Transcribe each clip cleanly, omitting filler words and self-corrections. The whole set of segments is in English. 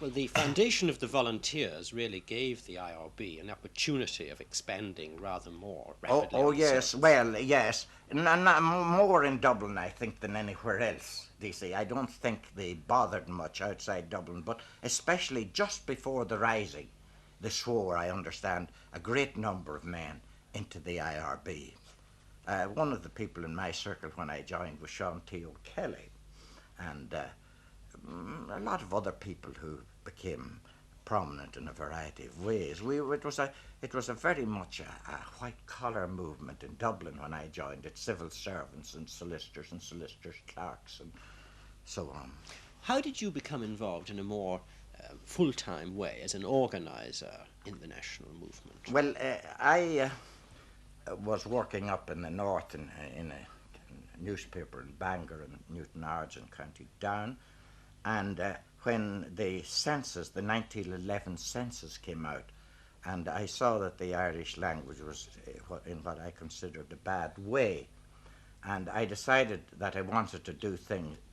Well, the foundation of the volunteers really gave the IRB an opportunity of expanding rather more Oh, rapidly oh on the yes, surface. well, yes. More in Dublin, I think, than anywhere else, DC. I don't think they bothered much outside Dublin, but especially just before the Rising, they swore, I understand, a great number of men into the IRB. One of the people in my circle when I joined was Sean T. O'Kelly, and a lot of other people who became prominent in a variety of ways. It was a very much a white collar movement in Dublin when I joined it. Civil servants and solicitors clerks and so on. How did you become involved in a more full-time way as an organizer in the national movement? Well, I was working up in the north in a newspaper in Bangor and Newton Ards in County Down, and when the census, the 1911 census came out, and I saw that the Irish language was in what I considered a bad way, and I decided that I wanted to do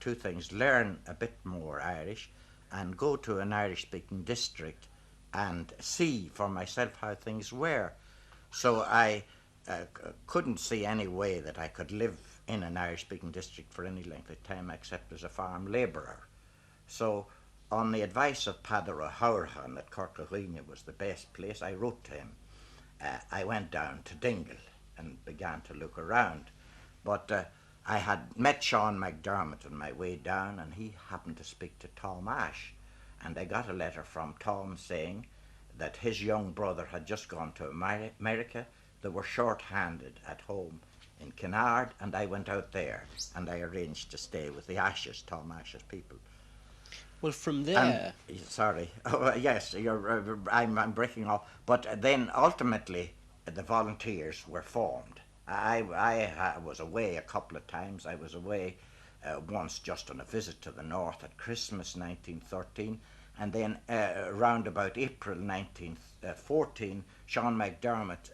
two things: learn a bit more Irish, and go to an Irish-speaking district and see for myself how things were. So I couldn't see any way that I could live in an Irish-speaking district for any length of time except as a farm labourer. So, on the advice of Padre O'Howrahan that Corcahwina was the best place, I wrote to him. I went down to Dingle and began to look around. But I had met Sean McDermott on my way down, and he happened to speak to Tom Ash. And I got a letter from Tom saying that his young brother had just gone to America. They were short-handed at home in Kinnaird, and I went out there and I arranged to stay with the Ashes, Tom Ash's people. Well, from And there, sorry, oh, yes, I'm breaking off. But then ultimately, the volunteers were formed. I was away a couple of times. I was away once just on a visit to the north at Christmas 1913, and then around about April 1914, Sean McDermott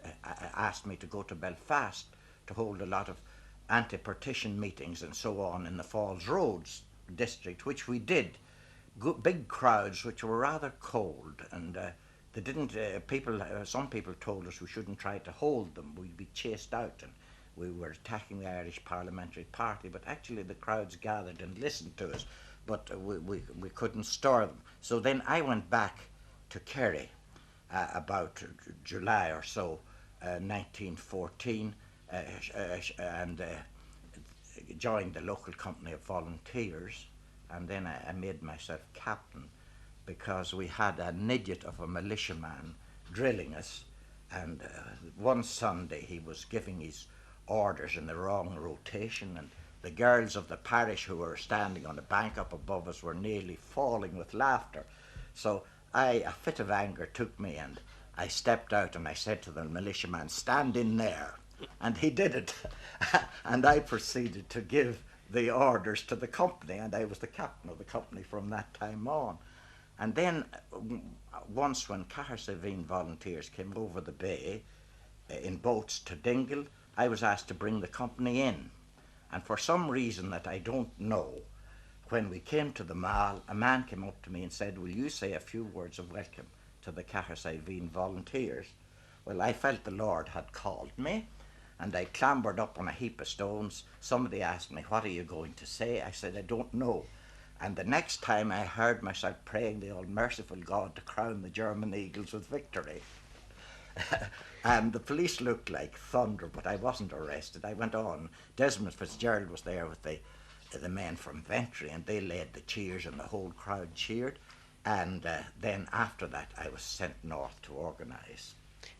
asked me to go to Belfast to hold a lot of anti-partition meetings and so on in the Falls Roads district, which we did. Big crowds which were rather cold, and they didn't people some people told us we shouldn't try to hold them, we'd be chased out, and we were attacking the Irish Parliamentary Party. But actually the crowds gathered and listened to us, but we couldn't stir them. So then I went back to Kerry about July or so, 1914, and joined the local company of volunteers, and then I made myself captain because we had an idiot of a militiaman drilling us, and one Sunday he was giving his orders in the wrong rotation, and the girls of the parish who were standing on the bank up above us were nearly falling with laughter. So a fit of anger took me, and I stepped out and I said to the militiaman, "Stand in there." And he did it. And I proceeded to give the orders to the company, and I was the captain of the company from that time on. And then once when Cahersiveen volunteers came over the bay in boats to Dingle, I was asked to bring the company in. And for some reason that I don't know, when we came to the Mall, a man came up to me and said, "Will you say a few words of welcome to the Cahersiveen volunteers?" Well, I felt the Lord had called me, and I clambered up on a heap of stones. Somebody asked me, "What are you going to say?" I said, "I don't know." And the next time I heard myself praying the all-merciful God to crown the German Eagles with victory. And the police looked like thunder, but I wasn't arrested. I went on. Desmond Fitzgerald was there with the men from Ventry, and they led the cheers, and the whole crowd cheered. And then after that, I was sent north to organise.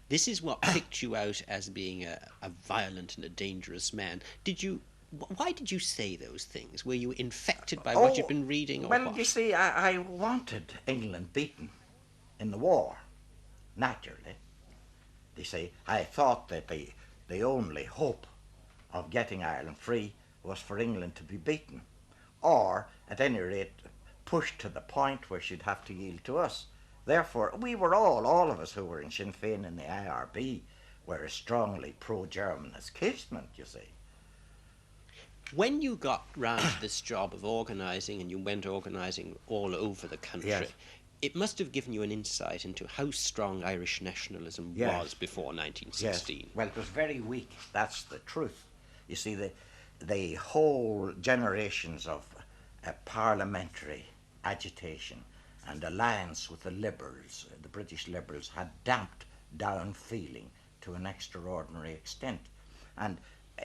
this is what picked you out as being a violent and a dangerous man. Why did you say those things? Were you infected by what you'd Oh, been reading, or well, you what? see, I wanted England beaten in the war, naturally. You see, I thought that the only hope of getting Ireland free was for England to be beaten, or at any rate pushed to the point where she'd have to yield to us. Therefore, we were all of us who were in Sinn Féin in the IRB, were as strongly pro-German as casement, you see. When you got round to this job of organising, and you went organising all over the country, Yes. It must have given you an insight into how strong Irish nationalism was Yes, before yes. 1916. Well, it was very weak. That's the truth. You see, the whole generations of parliamentary agitation and alliance with the Liberals, the British Liberals, had damped down feeling to an extraordinary extent. And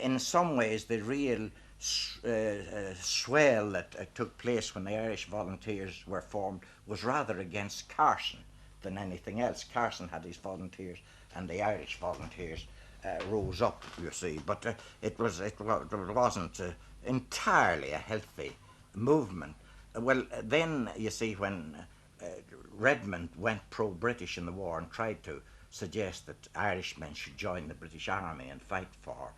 in some ways, the real swell that took place when the Irish Volunteers were formed was rather against Carson than anything else. Carson had his volunteers, and the Irish Volunteers rose up, you see. But it wasn't entirely a healthy movement. Well, then you see when Redmond went pro-British in the war and tried to suggest that Irishmen should join the British Army and fight for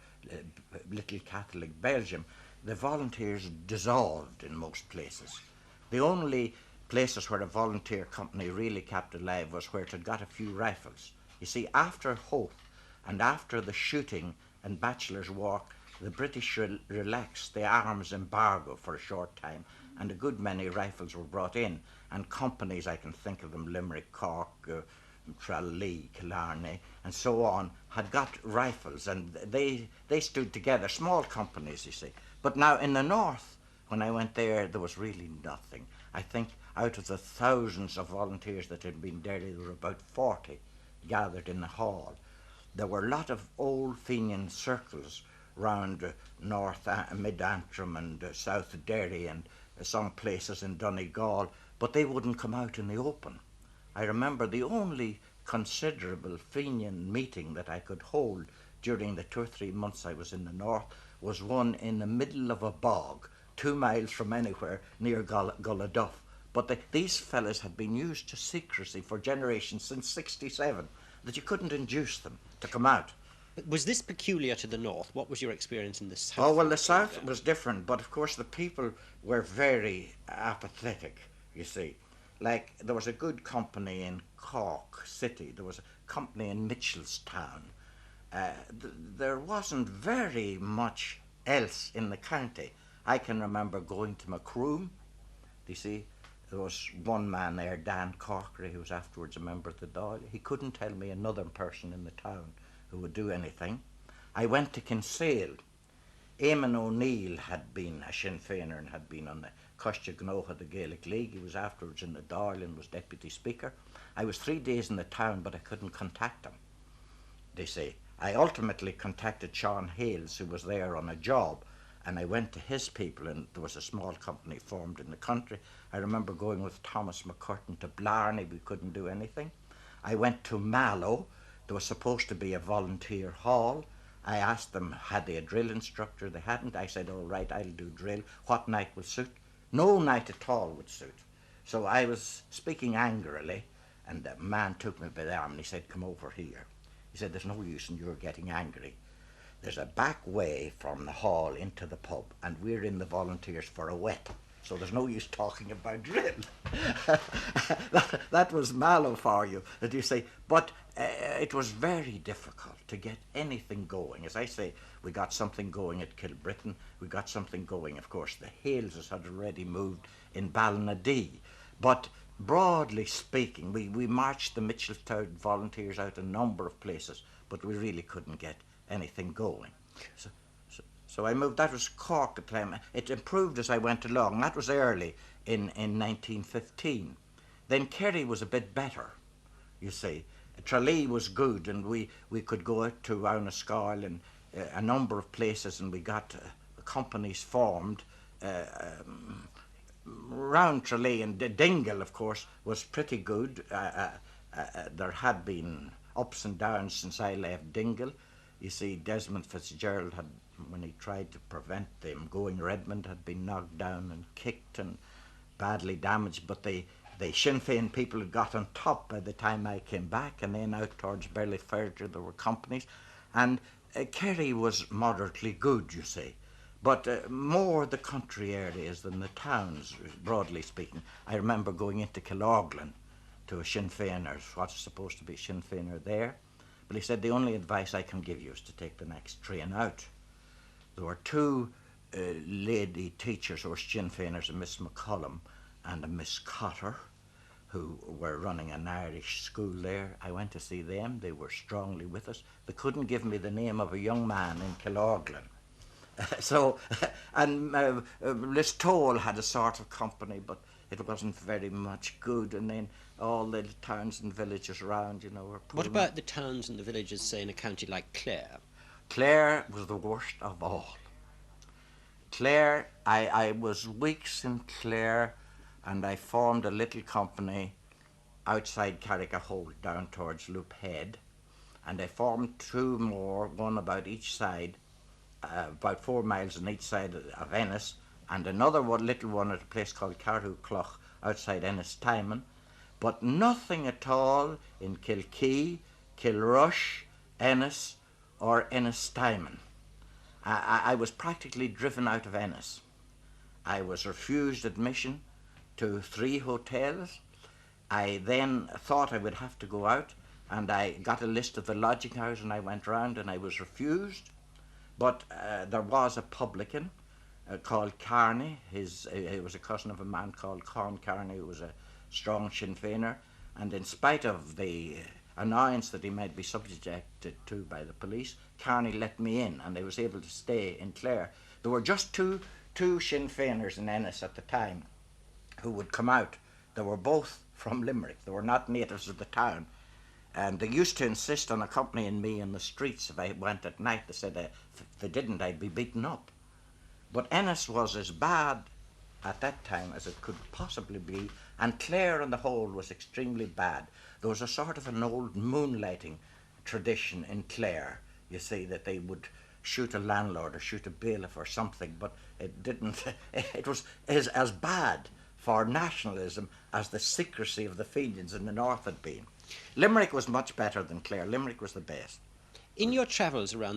little Catholic Belgium, the volunteers dissolved in most places. The only places where a volunteer company really kept alive was where it had got a few rifles. You see, after Hope and after the shooting and Bachelor's Walk, the British relaxed the arms embargo for a short time, and a good many rifles were brought in, and companies, I can think of them, Limerick, Cork, Tralee, Killarney, and so on, had got rifles, and they stood together, small companies, you see. But now in the north, when I went there, there was really nothing. I think out of the thousands of volunteers that had been there, there were about 40 gathered in the hall. There were a lot of old Fenian circles round North Mid Antrim and South Derry and some places in Donegal, but they wouldn't come out in the open. I remember the only considerable Fenian meeting that I could hold during the 2 or 3 months I was in the north was one in the middle of a bog, 2 miles from anywhere near Gulladuff. But these fellows had been used to secrecy for generations since '67, that you couldn't induce them to come out. But was this peculiar to the north? What was your experience in the south? Oh, well, when the you came south there? was different, but of course the people were very apathetic, you see. Like, there was a good company in Cork City, there was a company in Mitchelstown. There wasn't very much else in the county. I can remember going to Macroom. You see, there was one man there, Dan Corkery, who was afterwards a member of the Dáil. He couldn't tell me another person in the town who would do anything. I went to Kinsale. Eamon O'Neill had been a Sinn Féiner and had been on the Coiste Gnocha, the Gaelic League. He was afterwards in the Dáil and was deputy speaker. I was 3 days in the town, but I couldn't contact him, they say. I ultimately contacted Sean Hales, who was there on a job, and I went to his people, and there was a small company formed in the country. I remember going with Thomas McCurtain to Blarney. We couldn't do anything. I went to Mallow. There was supposed to be a volunteer hall. I asked them, had they a drill instructor? They hadn't. I said, all right, I'll do drill. What night will suit? No night at all would suit. So I was speaking angrily, and the man took me by the arm and he said, come over here. He said, there's no use in your getting angry. There's a back way from the hall into the pub, and we're in the volunteers for a wet. So there's no use talking about drill. that was Mallow for you, that you say. But it was very difficult to get anything going. As I say, we got something going at Kilbrittain. We got something going, of course. The Haleses had already moved in Ballinadee. But broadly speaking, we marched the Mitchelstown volunteers out a number of places, but we really couldn't get anything going. So I moved. That was Cork at the time. It improved as I went along. That was early in 1915. Then Kerry was a bit better, you see. Tralee was good, and we could go out to Rownascoil and a number of places, and we got companies formed round Tralee. And Dingle, of course, was pretty good. There had been ups and downs since I left Dingle. You see, Desmond Fitzgerald had, when he tried to prevent them going, Redmond had been knocked down and kicked and badly damaged, but the Sinn Féin people had got on top by the time I came back, and then out towards Berley-Ferger there were companies, and Kerry was moderately good, you see, but more the country areas than the towns, broadly speaking. I remember going into Killorglin to a Sinn Féiner, what's supposed to be Sinn Féiner there, but he said, the only advice I can give you is to take the next train out. There were 2 lady teachers who were Sinn Féiners, a Miss McCullum and a Miss Cotter, who were running an Irish school there. I went to see them. They were strongly with us. They couldn't give me the name of a young man in Killorglin. So, and Listowel had a sort of company, but it wasn't very much good. And then all the towns and villages around, you know, were What pulling. about the towns and the villages, say, in a county like Clare? Clare was the worst of all. Clare, I was weeks in Clare, and I formed a little company outside Carrickahole down towards Loop Head, and I formed two more, one about each side, about 4 miles on each side of Ennis, and another one, little one at a place called Carhu Clough outside Ennis Timon, but nothing at all in Kilkee, Kilrush, Ennis, or Ennis Timon. I was practically driven out of Ennis. I was refused admission to 3 hotels. I then thought I would have to go out, and I got a list of the lodging houses, and I went round and I was refused. But there was a publican called Carney. He was a cousin of a man called Con Carney, who was a strong Sinn Féiner, and in spite of the annoyance that he might be subjected to by the police, Carney let me in, and I was able to stay in Clare. There were just two Sinn Féiners in Ennis at the time who would come out. They were both from Limerick. They were not natives of the town. And they used to insist on accompanying me in the streets if I went at night. They said if they didn't, I'd be beaten up. But Ennis was as bad at that time as it could possibly be, and Clare on the whole was extremely bad. There was a sort of an old moonlighting tradition in Clare, you see, that they would shoot a landlord or shoot a bailiff or something, but it didn't. It was as bad for nationalism as the secrecy of the Fenians in the north had been. Limerick was much better than Clare. Limerick was the best. In your travels around